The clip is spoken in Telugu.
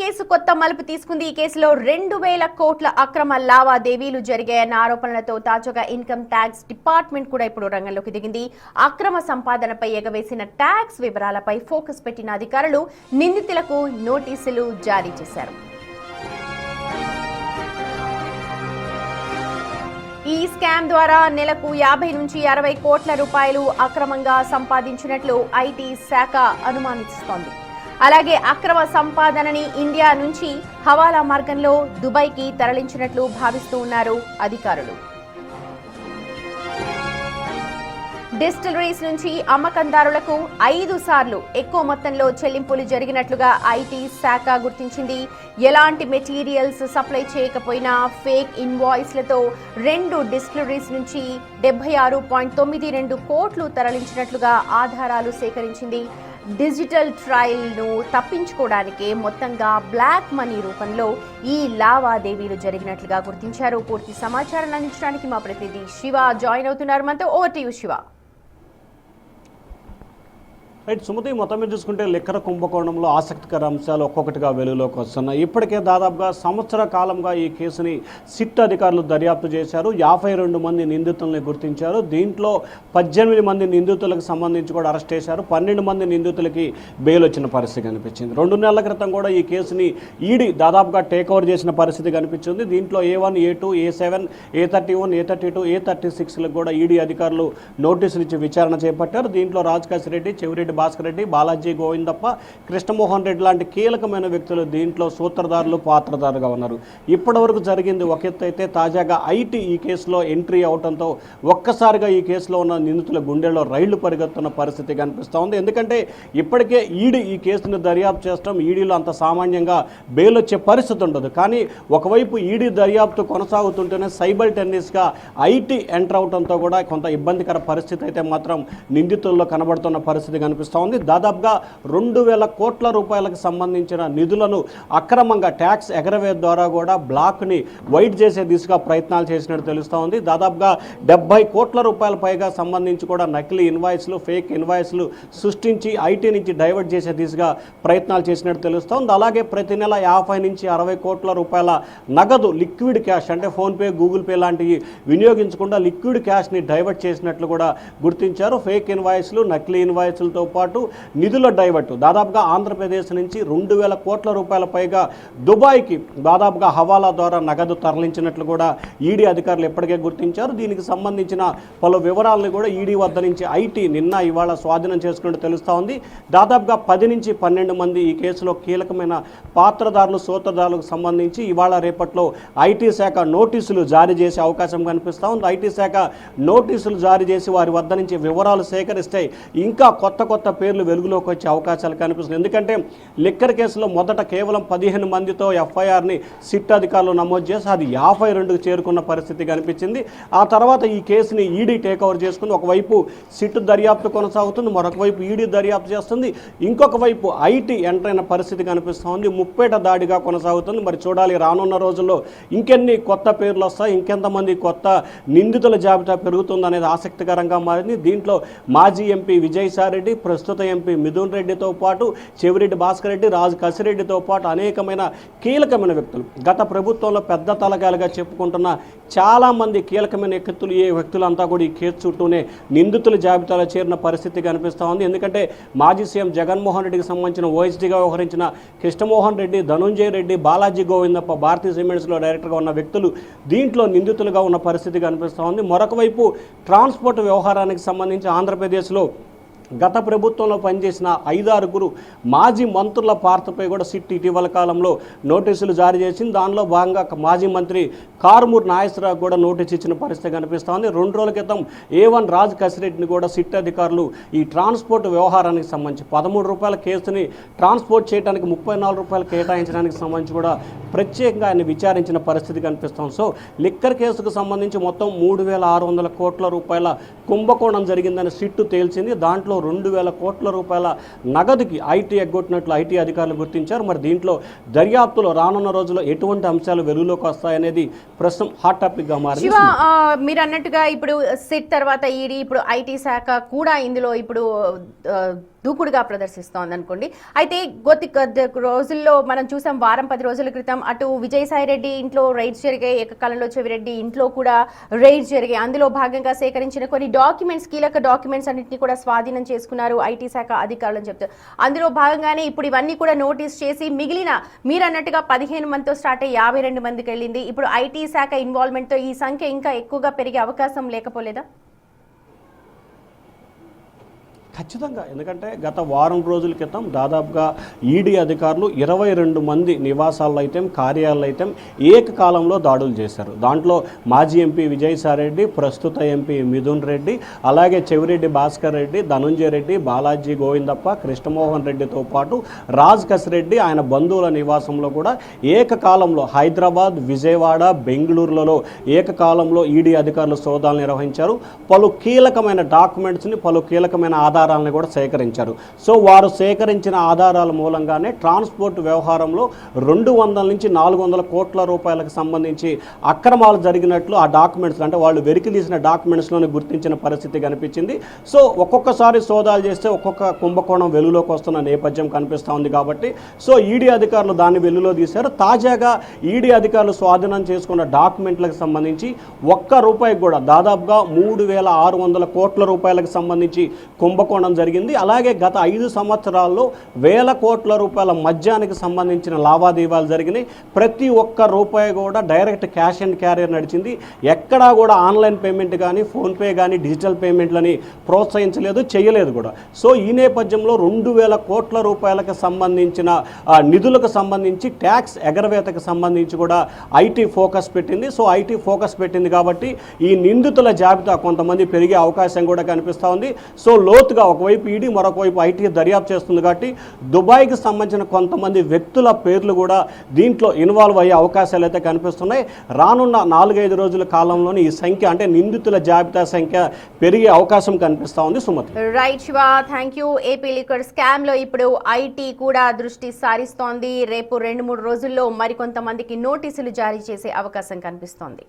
కేసు కొత్త మలుపు తీసుకుంది. ఈ కేసులో 2,000 కోట్ల అక్రమ లావాదేవీలు జరిగాయన్న ఆరోపణలతో తాజాగా ఇన్కమ్ ట్యాక్స్ డిపార్ట్మెంట్ కూడా ఇప్పుడు రంగంలోకి దిగింది. అక్రమ సంపాదనపై ఎగవేసిన ట్యాక్స్ వివరాలపై ఫోకస్ పెట్టిన అధికారులు నిందితులకు నోటీసులు జారీ చేశారు. ఈ స్కామ్ ద్వారా నెలకు 50 నుంచి 60 కోట్ల రూపాయలు అక్రమంగా సంపాదించినట్లు ఐటీ శాఖ అనుమానిస్తోంది. అలాగే అక్రమ సంపాదనని ఇండియా నుంచి హవాలా మార్గంలో దుబాయ్కి తరలించినట్లు భావిస్తూ ఉన్నారు అధికారులు. డిస్టిలరీస్ నుంచి అమ్మకందారులకు 5 సార్లు ఎక్కువ మొత్తంలో చెల్లింపులు జరిగినట్లుగా ఐటీ శాఖ గుర్తించింది. ఎలాంటి మెటీరియల్స్ సప్లై చేయకపోయినా ఫేక్ ఇన్వాయిస్లతో 2 డిస్టిలరీస్ నుంచి 76.92 కోట్లు తరలించినట్లుగా ఆధారాలు సేకరించింది. డిజిటల్ ట్రయల్ను తప్పించుకోవడానికే మొత్తంగా బ్లాక్ మనీ రూపంలో ఈ లావాదేవీలు జరిగినట్లుగా గుర్తించారు. పూర్తి సమాచారాన్ని అందించడానికి మా ప్రతినిధి శివ జాయిన్ అవుతున్నారు. మనతో over to you Shiva. Right Sumathi, మొత్తం మీద చూసుకుంటే లిక్కర్ కుంభకోణంలో ఆసక్తికర అంశాలు ఒక్కొక్కటిగా వెలుగులోకి వస్తున్నాయి. ఇప్పటికే దాదాపుగా సంవత్సర కాలంగా ఈ కేసుని సిట్ అధికారులు దర్యాప్తు చేశారు. 52 మంది నిందితుల్ని గుర్తించారు. దీంట్లో 18 మంది నిందితులకు సంబంధించి కూడా అరెస్ట్ చేశారు. 12 మంది నిందితులకి బెయిల్ వచ్చిన పరిస్థితి కనిపించింది. 2 నెలల క్రితం కూడా ఈ కేసుని ఈడీ దాదాపుగా టేక్ ఓవర్ చేసిన పరిస్థితి కనిపించింది. దీంట్లో A1, A2, A7, A31, A32, A36లకు కూడా ఈడీ అధికారులు నోటీసులు ఇచ్చి విచారణ చేపట్టారు. దీంట్లో రాజ్ రెడ్డి, చెవిరెడ్డి భాస్కర్ రెడ్డి, బాలాజీ గోవిందప్ప, కృష్ణమోహన్ రెడ్డి లాంటి కీలకమైన వ్యక్తులు దీంట్లో సూత్రధారులు, పాత్రధారులుగా ఉన్నారు. ఇప్పటివరకు జరిగింది ఒక ఎత్తు అయితే, తాజాగా ఐటీ ఈ కేసులో ఎంట్రీ అవడంతో ఒక్కసారిగా ఈ కేసులో ఉన్న నిందితుల గుండెల్లో రైళ్లు పరిగెత్తున్న పరిస్థితి కనిపిస్తూ ఉంది. ఎందుకంటే ఇప్పటికే ఈడీ ఈ కేసును దర్యాప్తు చేస్తాం, ఈడీలో అంత సామాన్యంగా బెయిల్ వచ్చే పరిస్థితి ఉండదు. కానీ ఒకవైపు ఈడీ దర్యాప్తు కొనసాగుతుంటేనే సైబర్ టెన్నిస్గా ఐటీ ఎంటర్ అవడంతో కూడా కొంత ఇబ్బందికర పరిస్థితి అయితే మాత్రం నిందితుల్లో కనబడుతున్న పరిస్థితి కనిపిస్తుంది. దాదాపుగా 2,000 కోట్ల రూపాయలకు సంబంధించిన నిధులను అక్రమంగా ట్యాక్స్ ఎగరవే ద్వారా కూడా బ్లాక్ని వైట్ చేసే దిశగా ప్రయత్నాలు చేసినట్టు తెలుస్తూ ఉంది. దాదాపుగా 70 కోట్ల రూపాయల పైగా సంబంధించి కూడా నకిలీ ఇన్వాయిస్లు, ఫేక్ ఇన్వాయిస్లు సృష్టించి ఐటీ నుంచి డైవర్ట్ చేసే దిశగా ప్రయత్నాలు చేసినట్టు తెలుస్తోంది. అలాగే ప్రతి నెల 50 నుంచి 60 కోట్ల రూపాయల నగదు లిక్విడ్ క్యాష్ అంటే ఫోన్పే, గూగుల్ పే లాంటివి వినియోగించకుండా లిక్విడ్ క్యాష్ని డైవర్ట్ చేసినట్లు కూడా గుర్తించారు. ఫేక్ ఇన్వాయిస్లు, నకిలీ ఇన్వాయిస్లతో పాటు నిధుల డైవర్ట్ దాదాపుగా ఆంధ్రప్రదేశ్ నుంచి 2,000 కోట్ల రూపాయల పైగా దుబాయ్కి దాదాపుగా హవాలా ద్వారా నగదు తరలించినట్లు కూడా ఈడీ అధికారులు ఎప్పటికే గుర్తించారు. దీనికి సంబంధించిన పలు వివరాలను కూడా ఈడీ వద్ద నుంచి ఐటీ నిన్న ఇవాళ స్వాధీనం చేసుకున్నట్టు తెలుస్తూ ఉంది. దాదాపుగా 10 నుంచి 12 మంది ఈ కేసులో కీలకమైన పాత్రధారులు, సూత్రధారులకు సంబంధించి ఇవాళ రేపట్లో ఐటీ శాఖ నోటీసులు జారీ చేసే అవకాశం కనిపిస్తూ ఉంది. ఐటీ శాఖ నోటీసులు జారీ చేసి వారి వద్ద నుంచి వివరాలు సేకరిస్తే ఇంకా కొత్త పేర్లు వెలుగులోకి వచ్చే అవకాశాలు కనిపిస్తుంది. ఎందుకంటే లిక్కర్ కేసులో మొదట కేవలం 15 మందితో ఎఫ్ఐఆర్ని సిట్ అధికారులు నమోదు చేసి అది 52కు చేరుకున్న పరిస్థితి కనిపించింది. ఆ తర్వాత ఈ కేసుని ఈడీ టేక్ ఓవర్ చేసుకుని ఒకవైపు సిట్ దర్యాప్తు కొనసాగుతుంది, మరొక వైపు ఈడీ దర్యాప్తు చేస్తుంది, ఇంకొక వైపు ఐటీ ఎంటర్ అయిన పరిస్థితి కనిపిస్తుంది. ముప్పేట దాడిగా కొనసాగుతుంది. మరి చూడాలి రానున్న రోజుల్లో ఇంకెన్ని కొత్త పేర్లు వస్తాయి, ఇంకెంతమంది కొత్త నిందితుల జాబితా పెరుగుతుందనేది ఆసక్తికరంగా మారింది. దీంట్లో మాజీ ఎంపీ విజయసాయిరెడ్డి, ప్రస్తుత ఎంపీ మిథున్ రెడ్డితో పాటు చెవిరెడ్డి భాస్కర్ రెడ్డి, రాజ్ కసిరెడ్డితో పాటు అనేకమైన కీలకమైన వ్యక్తులు, గత ప్రభుత్వంలో పెద్ద తలకాయలుగా చెప్పుకుంటున్న చాలామంది కీలకమైన వ్యక్తులు, ఈ వ్యక్తులంతా కూడా ఈ కేసు చుట్టూనే నిందితుల జాబితాలో చేరిన పరిస్థితి కనిపిస్తూ ఉంది. ఎందుకంటే మాజీ సీఎం జగన్మోహన్ రెడ్డికి సంబంధించిన ఓఎస్డీగా వ్యవహరించిన కృష్ణమోహన్ రెడ్డి, ధనుంజయ రెడ్డి, బాలాజీ గోవిందప్ప, భారతీయ సిమెంట్స్లో డైరెక్టర్గా ఉన్న వ్యక్తులు దీంట్లో నిందితులుగా ఉన్న పరిస్థితి కనిపిస్తూ ఉంది. మరొక వైపు ట్రాన్స్పోర్ట్ వ్యవహారానికి సంబంధించి ఆంధ్రప్రదేశ్లో గత ప్రభుత్వంలో పనిచేసిన 5-6 మాజీ మంత్రుల పాత్రపై కూడా సిట్ ఇటీవల కాలంలో నోటీసులు జారీ చేసింది. దానిలో భాగంగా మాజీ మంత్రి కారుమూరి నాగేశ్వరరావు కూడా నోటీసు ఇచ్చిన పరిస్థితి కనిపిస్తోంది. 2 రోజుల క్రితం A1 రాజ్ కసిరెడ్డిని కూడా సిట్ అధికారులు ఈ ట్రాన్స్పోర్ట్ వ్యవహారానికి సంబంధించి 13 రూపాయల కేసుని ట్రాన్స్పోర్ట్ చేయడానికి 34 రూపాయలు కేటాయించడానికి సంబంధించి కూడా ప్రత్యేకంగా ఆయన విచారించిన పరిస్థితి కనిపిస్తోంది. సో లిక్కర్ కేసుకు సంబంధించి మొత్తం 3,600 కోట్ల రూపాయల కుంభకోణం జరిగిందని సిట్టు తేల్చింది. దాంట్లో 2,000 కోట్ల రూపాయల నగదుకి ఐటీ ఎగ్గొట్టినట్లు ఐటీ అధికారులు గుర్తించారు. మరి దీంట్లో దర్యాప్తులో రానున్న రోజుల్లో ఎటువంటి అంశాలు వెలుగులోకి వస్తాయనేది ప్రస్తుతం హాట్ టాపిక్ గా మారింది. మీరు అన్నట్టుగా ఇప్పుడు సిట్ తర్వాత ఈడీ, ఇప్పుడు ఐటీ శాఖ కూడా ఇందులో ఇప్పుడు దూకుడుగా ప్రదర్శిస్తోంది అనుకోండి. అయితే కొద్ది రోజుల్లో మనం చూసాం, వారం 10 రోజుల క్రితం అటు విజయసాయి రెడ్డి ఇంట్లో రైడ్స్ జరిగాయి, ఏకకాలంలో చెవిరెడ్డి ఇంట్లో కూడా రైడ్స్ జరిగాయి. అందులో భాగంగా సేకరించిన కొన్ని డాక్యుమెంట్స్, కీలక డాక్యుమెంట్స్ అన్నింటినీ కూడా స్వాధీనం చేసుకున్నారు ఐటీ శాఖ అధికారులు అని చెప్తారు. అందులో భాగంగానే ఇప్పుడు ఇవన్నీ కూడా నోటీస్ చేసి మిగిలిన మీరు అన్నట్టుగా 15 మందితో స్టార్ట్ అయ్యి 52 మందికి వెళ్ళింది. ఇప్పుడు ఐటీ శాఖ ఇన్వాల్వ్మెంట్తో ఈ సంఖ్య ఇంకా ఎక్కువగా పెరిగే అవకాశం లేకపోలేదా? ఖచ్చితంగా. ఎందుకంటే గత వారం రోజుల క్రితం దాదాపుగా ఈడీ అధికారులు 22 మంది నివాసాల్లో అయితే, కార్యాలయాల్లో అయితే ఏకకాలంలో దాడులు చేశారు. దాంట్లో మాజీ ఎంపీ విజయసాయిరెడ్డి, ప్రస్తుత ఎంపీ మిథున్ రెడ్డి, అలాగే చెవిరెడ్డి భాస్కర్ రెడ్డి, ధనుంజయ రెడ్డి, బాలాజీ గోవిందప్ప, కృష్ణమోహన్ రెడ్డితో పాటు రాజ్ కసిరెడ్డి ఆయన బంధువుల నివాసంలో కూడా ఏకకాలంలో హైదరాబాద్, విజయవాడ, బెంగళూరులలో ఏకకాలంలో ఈడీ అధికారులు సోదాలు నిర్వహించారు. పలు కీలకమైన డాక్యుమెంట్స్ని, పలు కీలకమైన ఆధారాలను కూడా సేకరించారు. సో వారు సేకరించిన ఆధారాల మూలంగానే ట్రాన్స్పోర్ట్ వ్యవహారంలో 200 నుంచి 400 కోట్ల రూపాయలకు సంబంధించి అక్రమాలు జరిగినట్లు ఆ డాక్యుమెంట్స్, అంటే వాళ్ళు వెరికి తీసిన డాక్యుమెంట్స్లోనే గుర్తించిన పరిస్థితి కనిపించింది. సో ఒక్కొక్కసారి సోదాలు చేస్తే ఒక్కొక్క కుంభకోణం వెలుగులోకి వస్తున్న నేపథ్యం కనిపిస్తూ ఉంది. కాబట్టి సో ఈడీ అధికారులు దాన్ని వెలుగులో తీశారు. తాజాగా ఈడీ అధికారులు స్వాధీనం చేసుకున్న డాక్యుమెంట్లకు సంబంధించి ఒక్క రూపాయికి కూడా దాదాపుగా 3600 కోట్ల రూపాయలకు సంబంధించి కుంభకోణం జరిగింది. అలాగే గత 5 సంవత్సరాల్లో 1000 కోట్ల రూపాయల మద్యానికి సంబంధించిన లావాదేవీలు జరిగినాయి. ప్రతి ఒక్క రూపాయి కూడా డైరెక్ట్ క్యాష్ అండ్ క్యారియర్ నడిచింది. ఎక్కడా కూడా ఆన్లైన్ పేమెంట్ కానీ, ఫోన్పే కానీ, డిజిటల్ పేమెంట్లని ప్రోత్సహించలేదు, చేయలేదు కూడా. సో ఈ నేపథ్యంలో 2000 కోట్ల రూపాయలకు సంబంధించిన నిధులకు సంబంధించి ట్యాక్స్ ఎగరవేతకు సంబంధించి కూడా ఐటీ ఫోకస్ పెట్టింది. సో ఐటీ ఫోకస్ పెట్టింది కాబట్టి ఈ నిందితుల జాబితా కొంతమంది పెరిగే అవకాశం కూడా కనిపిస్తూ ఉంది. సో లోతుగా ఒకవైపు ఈడీ, మరొక వైపు ఐటీ దర్యాప్తు చేస్తుంది కాబట్టి దుబాయ్కి సంబంధించిన కొంతమంది వ్యక్తుల పేర్లు కూడా దీంట్లో ఇన్వాల్వ్ అయ్యే అవకాశాలు అయితే కనిపిస్తున్నాయి. రానున్న 4-5 రోజుల కాలంలోనే ఈ సంఖ్య, అంటే నిందితుల జాబితా సంఖ్య పెరిగే అవకాశం కనిపిస్తూ ఉంది. Sumathi. Right Shiva, thank you. AP liquor scam లో ఇప్పుడు ఐటీ కూడా దృష్టి సారిస్తోంది. రేపు 2-3 రోజుల్లో మరికొంతమందికి నోటీసులు జారీ చేసే అవకాశం కనిపిస్తోంది.